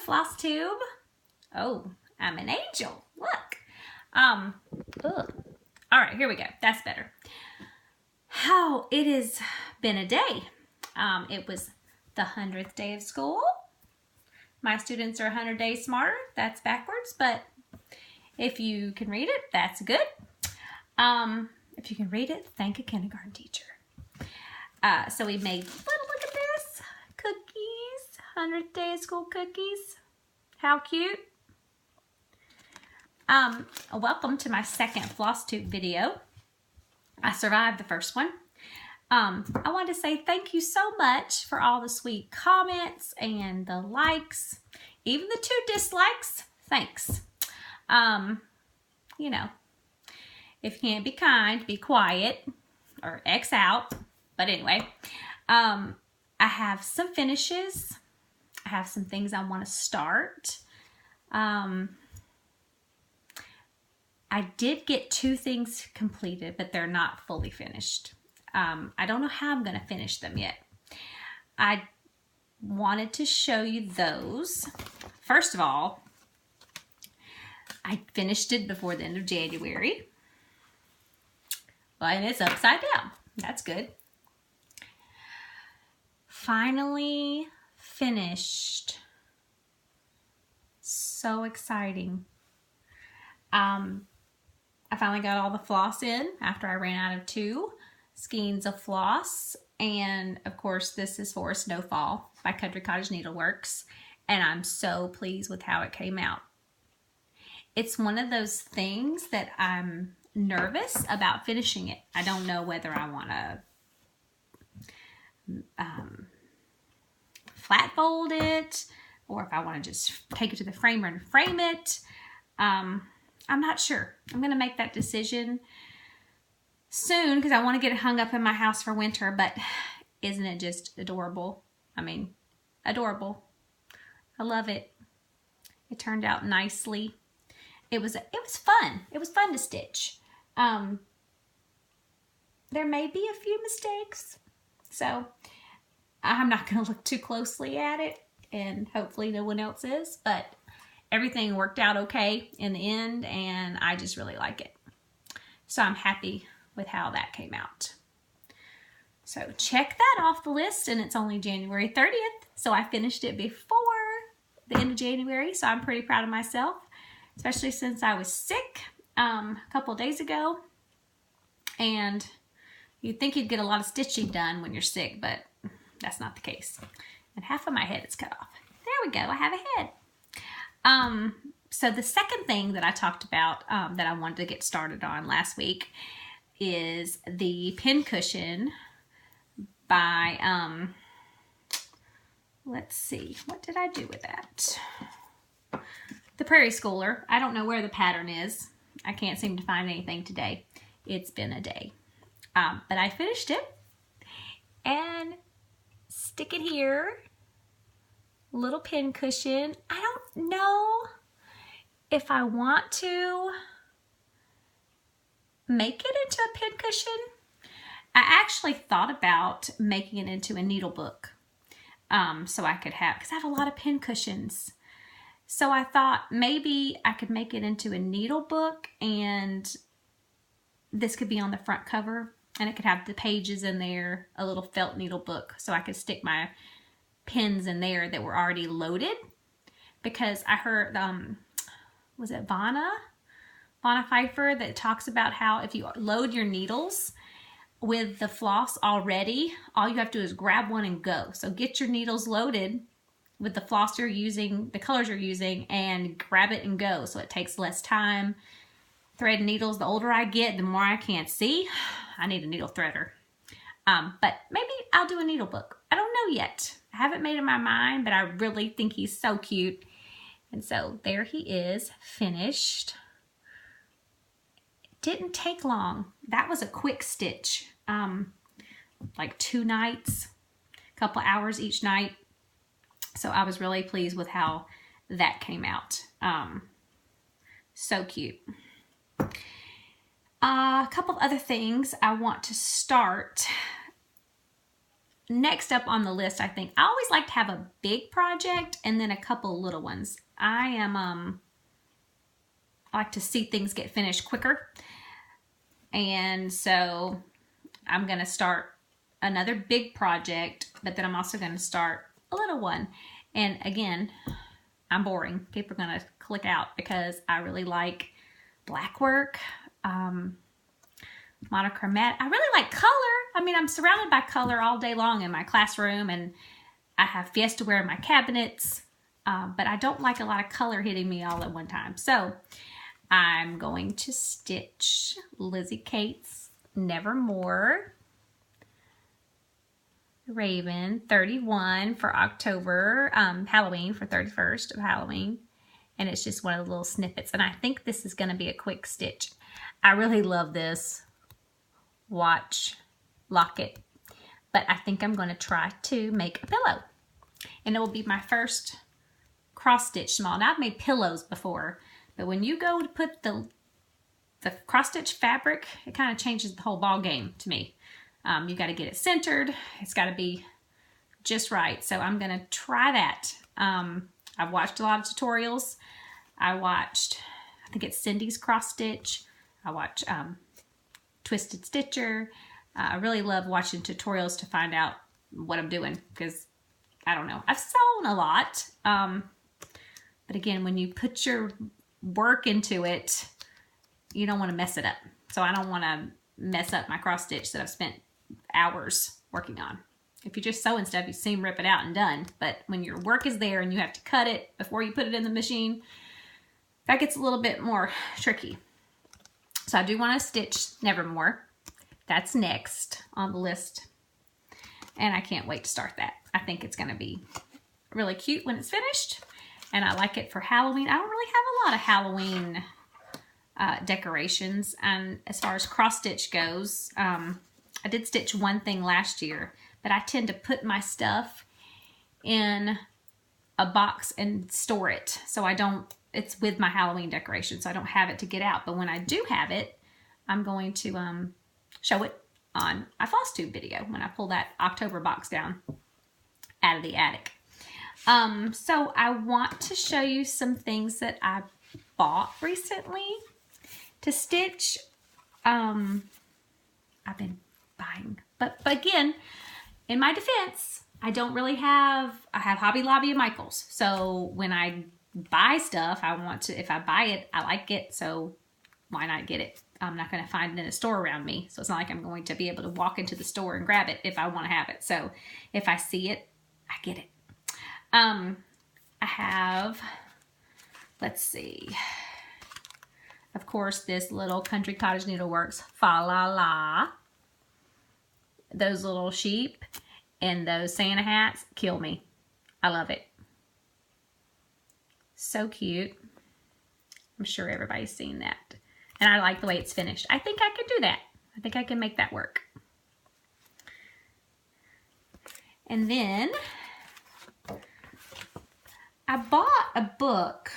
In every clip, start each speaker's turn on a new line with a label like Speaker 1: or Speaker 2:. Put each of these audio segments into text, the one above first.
Speaker 1: Flosstube. Oh, I'm an angel. Look. Ugh. All right, here we go. That's better. How it has been a day. It was the 100th day of school. My students are 100 days smarter. That's backwards, but if you can read it, that's good. If you can read it, thank a kindergarten teacher. So we made, look at this, cookies, 100th day of school cookies. How cute. Welcome to my second Flosstube video. I survived the first one. I wanted to say thank you so much for all the sweet comments and the likes, even the 2 dislikes. Thanks. You know, if you can't be kind, be quiet or X out. But anyway, I have some finishes. I have some things I want to start. I did get 2 things completed, but they're not fully finished. I don't know how I'm going to finish them yet. I wanted to show you those. First of all, I finished it before the end of January. And it's upside down. That's good. Finally finished. So exciting. I finally got all the floss in after I ran out of 2 skeins of floss. And of course, this is for Snowfall by Country Cottage Needleworks. And I'm so pleased with how it came out. It's one of those things that I'm nervous about finishing it. I don't know whether I want to flat fold it or if I want to just take it to the framer and frame it. I'm not sure. I'm going to make that decision soon because I want to get it hung up in my house for winter, but isn't it just adorable? I mean, adorable. I love it. It turned out nicely. It was fun. It was fun to stitch. There may be a few mistakes, so I'm not going to look too closely at it, and hopefully no one else is, but everything worked out okay in the end, and I just really like it. So I'm happy with how that came out. So check that off the list, and it's only January 30th, so I finished it before the end of January, so I'm pretty proud of myself, especially since I was sick a couple of days ago, and you'd think you'd get a lot of stitching done when you're sick, but that's not the case. And half of my head is cut off. There we go, I have a head. So the second thing that I talked about that I wanted to get started on last week is the pin cushion by, let's see, what did I do with that? The Prairie Schooler. I don't know where the pattern is. I can't seem to find anything today. It's been a day. But I finished it and stick it here. Little pin cushion. I don't know if I want to make it into a pin cushion. I actually thought about making it into a needle book. So I could have, because I have a lot of pin cushions. So I thought maybe I could make it into a needle book, and this could be on the front cover, and it could have the pages in there, a little felt needle book, so I could stick my pins in there that were already loaded. Because I heard, was it Vanna Pfeiffer, that talks about how if you load your needles with the floss already, all you have to do is grab one and go. So get your needles loaded with the floss you're using, the colors you're using, and grab it and go. So it takes less time. Thread needles, the older I get, the more I can't see. I need a needle threader. But maybe I'll do a needle book. I don't know yet. I haven't made up my mind, but I really think he's so cute. And so there he is, finished. It didn't take long. That was a quick stitch. Like 2 nights, a couple hours each night. So I was really pleased with how that came out. So cute. A couple of other things I want to start next up on the list, I think, I always like to have a big project and then a couple little ones. I like to see things get finished quicker. And so I'm going to start another big project, but then I'm also going to start a little one. And again, I'm boring. People are going to click out because I really like black work, monochromatic. I really like color. I mean, I'm surrounded by color all day long in my classroom, and I have Fiesta ware in my cabinets, but I don't like a lot of color hitting me all at one time. So I'm going to stitch Lizzie Kate's Nevermore Raven 31 for October, Halloween, for 31st of Halloween. And it's just one of the little snippets. And I think this is going to be a quick stitch. I really love this watch locket. But I think I'm going to try to make a pillow. And it will be my first cross stitch small. Now I've made pillows before. But when you go to put the cross stitch fabric, it kind of changes the whole ball game to me. You got to get it centered. It's got to be just right. So I'm going to try that. I've watched a lot of tutorials. I think it's Cindy's cross stitch. I watch Twisted Stitcher. I really love watching tutorials to find out what I'm doing because I don't know. I've sewn a lot. But again, when you put your work into it, you don't want to mess it up. So I don't want to mess up my cross stitch that I've spent hours working on. If you're just sewing stuff, you seam, rip it out and done. But when your work is there and you have to cut it before you put it in the machine, that gets a little bit more tricky. So I do want to stitch Nevermore. That's next on the list. And I can't wait to start that. I think it's going to be really cute when it's finished. And I like it for Halloween. I don't really have a lot of Halloween decorations. And as far as cross stitch goes, I did stitch one thing last year, but I tend to put my stuff in a box and store it. So it's with my Halloween decoration, so I don't have it to get out. But when I do have it, I'm going to show it on a Flosstube video when I pull that October box down out of the attic. So I want to show you some things that I bought recently to stitch. I've been buying, but again, in my defense, I have Hobby Lobby and Michaels. So when I buy stuff, if I buy it, I like it. So why not get it? I'm not going to find it in a store around me. So it's not like I'm going to be able to walk into the store and grab it if I want to have it. So if I see it, I get it. I have, let's see, of course, this little Country Cottage Needleworks Fa La La. Those little sheep and those Santa hats kill me. I love it. So cute. I'm sure everybody's seen that. And I like the way it's finished. I think I could do that. I think I can make that work. And then I bought a book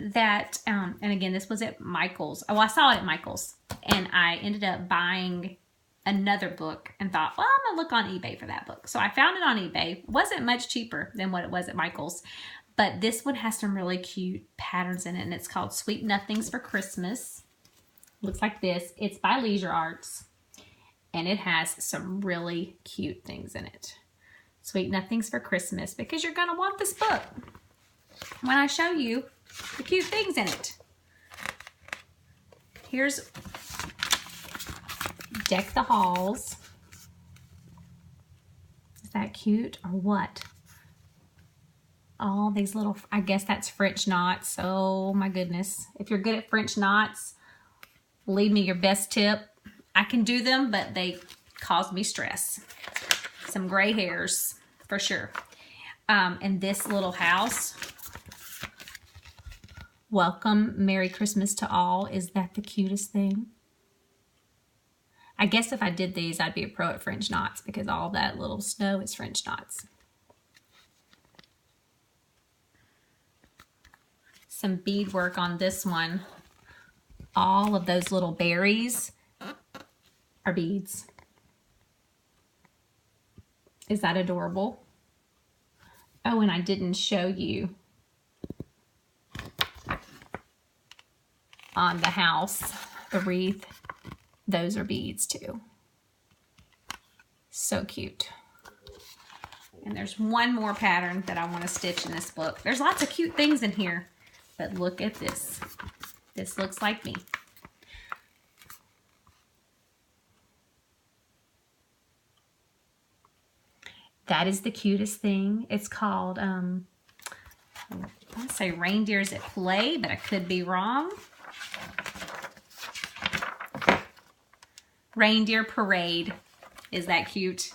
Speaker 1: that, and again, this was at Michael's. Oh, I saw it at Michael's. And I ended up buying another book and thought, well, I'm going to look on eBay for that book. So I found it on eBay. It wasn't much cheaper than what it was at Michael's. But this one has some really cute patterns in it. And it's called Sweet Nothings for Christmas. Looks like this. It's by Leisure Arts. And it has some really cute things in it. Sweet Nothings for Christmas. Because you're going to want this book when I show you the cute things in it. Here's Deck the Halls. Is that cute or what? All these little, I guess that's French knots. Oh my goodness. If you're good at French knots, leave me your best tip. I can do them, but they cause me stress. Some gray hairs for sure. And this little house. Welcome, Merry Christmas to all. Is that the cutest thing? I guess if I did these, I'd be a pro at French knots because all that little snow is French knots. Some beadwork on this one. All of those little berries are beads. Is that adorable? Oh, and I didn't show you on the house, the wreath. Those are beads too. So cute. And there's one more pattern that I want to stitch in this book. There's lots of cute things in here, but look at this. This looks like me. That is the cutest thing. It's called, I want to say Reindeers at Play, but I could be wrong. Reindeer Parade. Is that cute?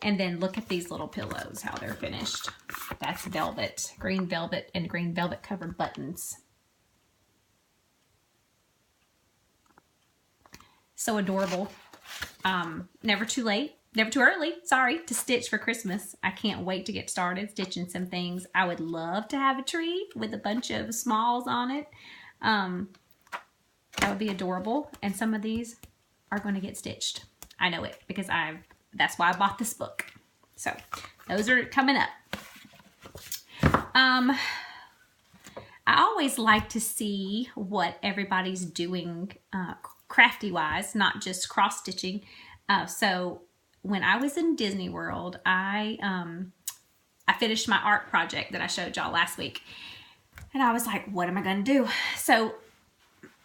Speaker 1: And then look at these little pillows, how they're finished. That's velvet, and green velvet covered buttons. So adorable. Never too late. Never too early, sorry, to stitch for Christmas. I can't wait to get started stitching some things. I would love to have a tree with a bunch of smalls on it. That would be adorable. And some of these are going to get stitched. I know it because that's why I bought this book. So those are coming up. I always like to see what everybody's doing crafty-wise, not just cross-stitching. So when I was in Disney World, I finished my art project that I showed y'all last week. And I was like, what am I going to do? So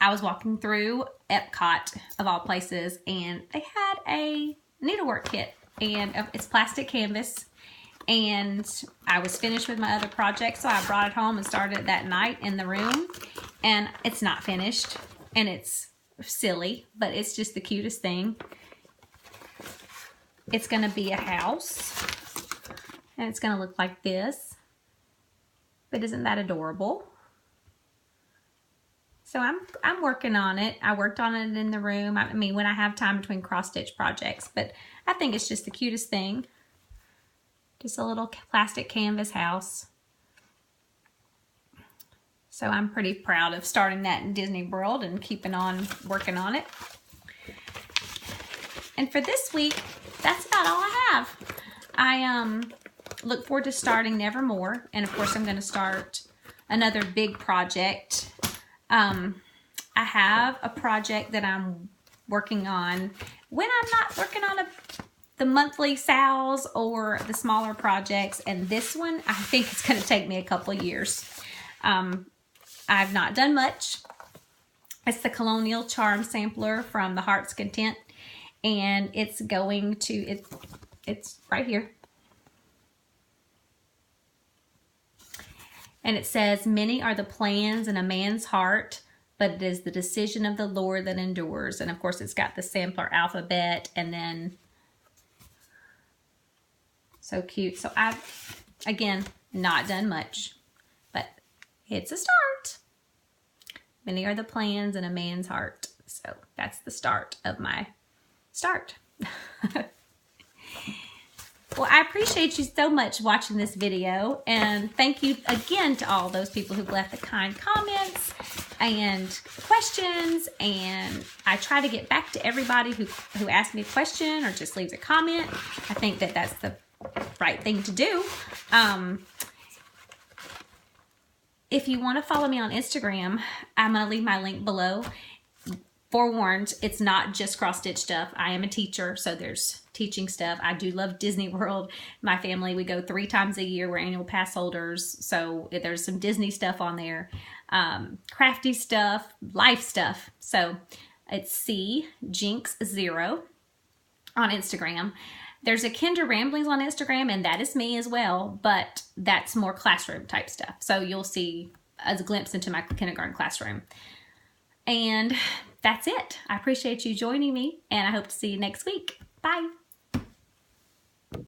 Speaker 1: I was walking through Epcot, of all places, and they had a needlework kit. And it's plastic canvas. And I was finished with my other project, so I brought it home and started it that night in the room. And it's not finished, and it's silly, but it's just the cutest thing. It's going to be a house, and it's going to look like this. But isn't that adorable? So I'm working on it. I worked on it in the room. I mean, when I have time between cross-stitch projects, but I think it's just the cutest thing. Just a little plastic canvas house. So I'm pretty proud of starting that in Disney World and keeping on working on it. And for this week, that's about all I have. I look forward to starting Nevermore. And of course, I'm going to start another big project. I have a project that I'm working on when I'm not working on the monthly sales or the smaller projects. And this one, I think it's going to take me a couple of years. I've not done much. It's the Colonial Charm Sampler from the Heart's Content. And it's going to, it's right here. And it says, many are the plans in a man's heart, but it is the decision of the Lord that endures. And of course, it's got the sampler alphabet, and then, so cute. So I've, again, not done much, but it's a start. Many are the plans in a man's heart. So that's the start of my start. Well, I appreciate you so much watching this video, and thank you again to all those people who've left the kind comments and questions, and I try to get back to everybody who asks me a question or just leaves a comment. I think that that's the right thing to do. If you want to follow me on Instagram, I'm going to leave my link below. Forewarned, it's not just cross-stitch stuff. I am a teacher, so there's teaching stuff. I do love Disney World. My family, we go 3 times a year. We're annual pass holders, so there's some Disney stuff on there. Crafty stuff, life stuff. So it's CJinx0 on Instagram. There's a Kinder Ramblings on Instagram, and that is me as well, but that's more classroom type stuff. So you'll see a glimpse into my kindergarten classroom. And that's it. I appreciate you joining me, and I hope to see you next week. Bye.